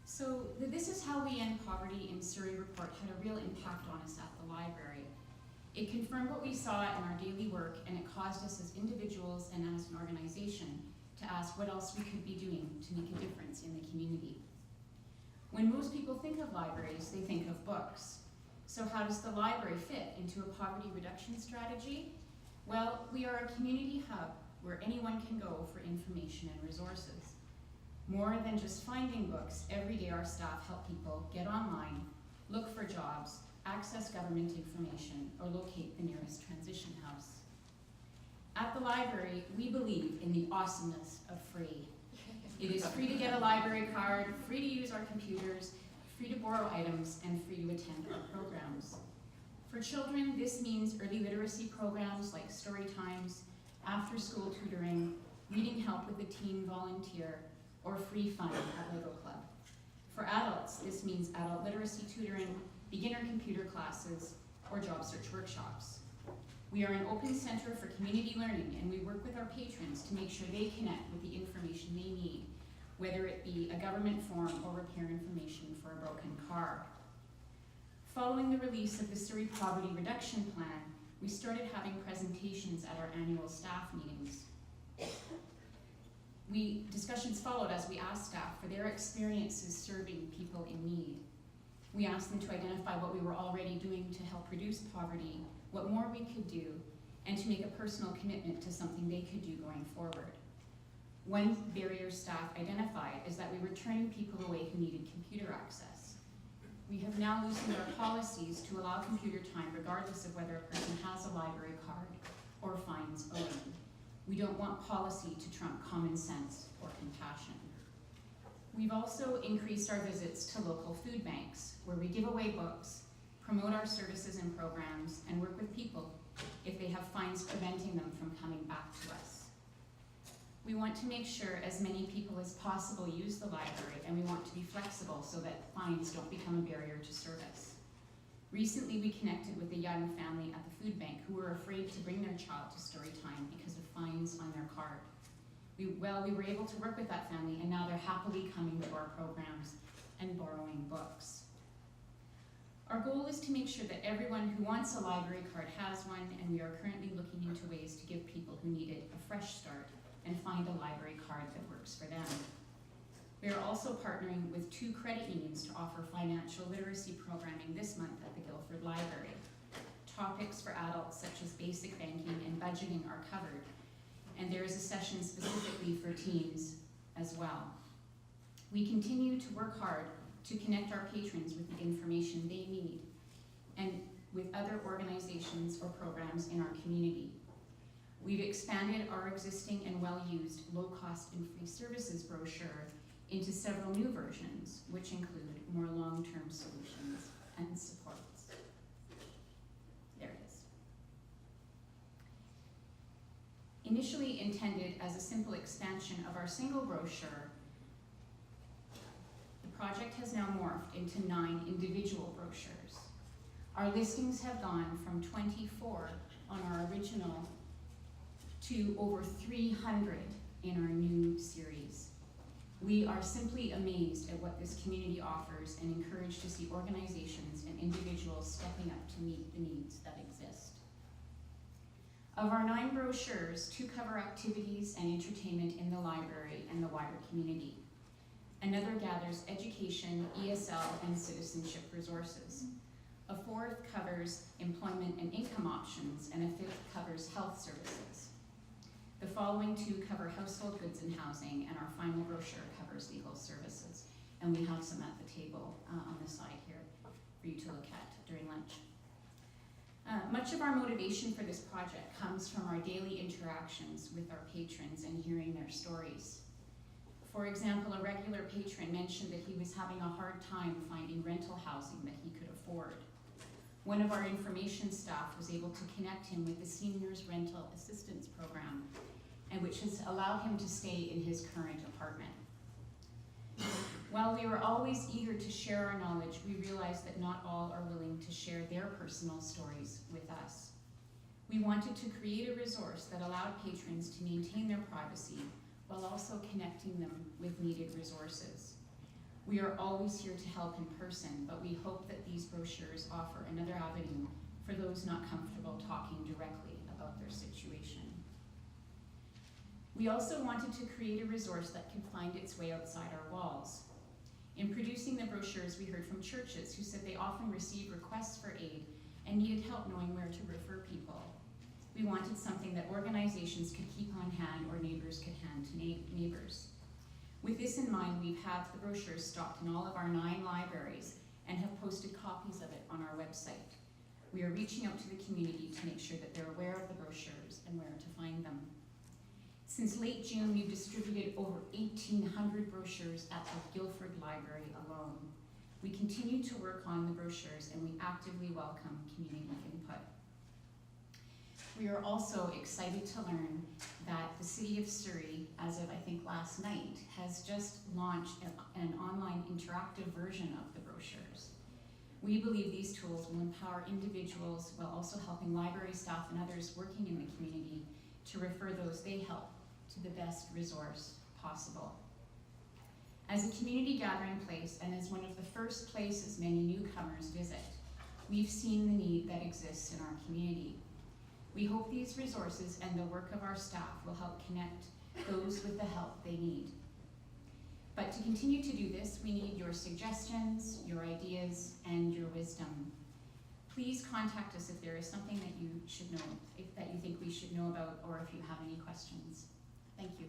So the This Is How We End Poverty in Surrey report had a real impact on us at the library. It confirmed what we saw in our daily work, and it caused us as individuals and as an organization to ask what else we could be doing to make a difference in the community. When most people think of libraries, they think of books. So how does the library fit into a poverty reduction strategy? Well, we are a community hub where anyone can go for information and resources. More than just finding books, every day our staff help people get online, look for jobs, access government information, or locate the nearest transition house. At the library, we believe in the awesomeness of free. It is free to get a library card, free to use our computers, free to borrow items, and free to attend our programs. For children, this means early literacy programs like story times, after-school tutoring, reading help with a teen volunteer, or free fun at Lego Club. For adults, this means adult literacy tutoring, beginner computer classes, or job search workshops. We are an open center for community learning, and we work with our patrons to make sure they connect with the information they need, whether it be a government form or repair information for a broken car. Following the release of the Surrey Poverty Reduction Plan, we started having presentations at our annual staff meetings. Discussions followed as we asked staff for their experiences serving people in need. We asked them to identify what we were already doing to help reduce poverty, what more we could do, and to make a personal commitment to something they could do going forward. One barrier staff identified is that we were turning people away who needed computer access. We have now loosened our policies to allow computer time regardless of whether a person has a library card or fines owing. We don't want policy to trump common sense or compassion. We've also increased our visits to local food banks, where we give away books, promote our services and programs, and work with people if they have fines preventing them from coming back to us. We want to make sure as many people as possible use the library, and we want to be flexible so that fines don't become a barrier to service. Recently, we connected with a young family at the food bank who were afraid to bring their child to story time because of fines on their card. We were able to work with that family, and now they're happily coming to our programs and borrowing books. Our goal is to make sure that everyone who wants a library card has one, and we are currently looking into ways to give people who need it a fresh start and find a library card that works for them. We are also partnering with 2 credit unions to offer financial literacy programming this month at the Guildford Library. Topics for adults such as basic banking and budgeting are covered, and there is a session specifically for teens as well. We continue to work hard to connect our patrons with the information they need and with other organizations or programs in our community. We've expanded our existing and well-used low-cost and free services brochure into several new versions, which include more long-term solutions and supports. There it is. Initially intended as a simple expansion of our single brochure, the project has now morphed into 9 individual brochures. Our listings have gone from 24 on our original to over 300 in our new series. We are simply amazed at what this community offers and encouraged to see organizations and individuals stepping up to meet the needs that exist. Of our 9 brochures, 2 cover activities and entertainment in the library and the wider community. Another gathers education, ESL, and citizenship resources. A 4th covers employment and income options, and a 5th covers health services. The following 2 cover household goods and housing, and our final brochure covers legal services. And we have some at the table on the side here for you to look at during lunch. Much of our motivation for this project comes from our daily interactions with our patrons and hearing their stories. For example, a regular patron mentioned that he was having a hard time finding rental housing that he could afford. One of our information staff was able to connect him with the Seniors Rental Assistance Program, and which has allowed him to stay in his current apartment. While we are always eager to share our knowledge, we realize that not all are willing to share their personal stories with us. We wanted to create a resource that allowed patrons to maintain their privacy while also connecting them with needed resources. We are always here to help in person, but we hope that these brochures offer another avenue for those not comfortable talking directly about their situation. We also wanted to create a resource that could find its way outside our walls. In producing the brochures, we heard from churches who said they often receive requests for aid and needed help knowing where to refer people. We wanted something that organizations could keep on hand or neighbors could hand to neighbors. With this in mind, we have the brochures stocked in all of our 9 libraries and have posted copies of it on our website. We are reaching out to the community to make sure that they're aware of the brochures and where to find them. Since late June, we've distributed over 1,800 brochures at the Guildford Library alone. We continue to work on the brochures and we actively welcome community input. We are also excited to learn that the City of Surrey, as of I think last night, has just launched an online interactive version of the brochures. We believe these tools will empower individuals while also helping library staff and others working in the community to refer those they help to the best resource possible. As a community gathering place and as one of the first places many newcomers visit, we've seen the need that exists in our community. We hope these resources and the work of our staff will help connect those with the help they need. But to continue to do this, we need your suggestions, your ideas, and your wisdom. Please contact us if there is something that you should know, that you think we should know about, or if you have any questions. Thank you.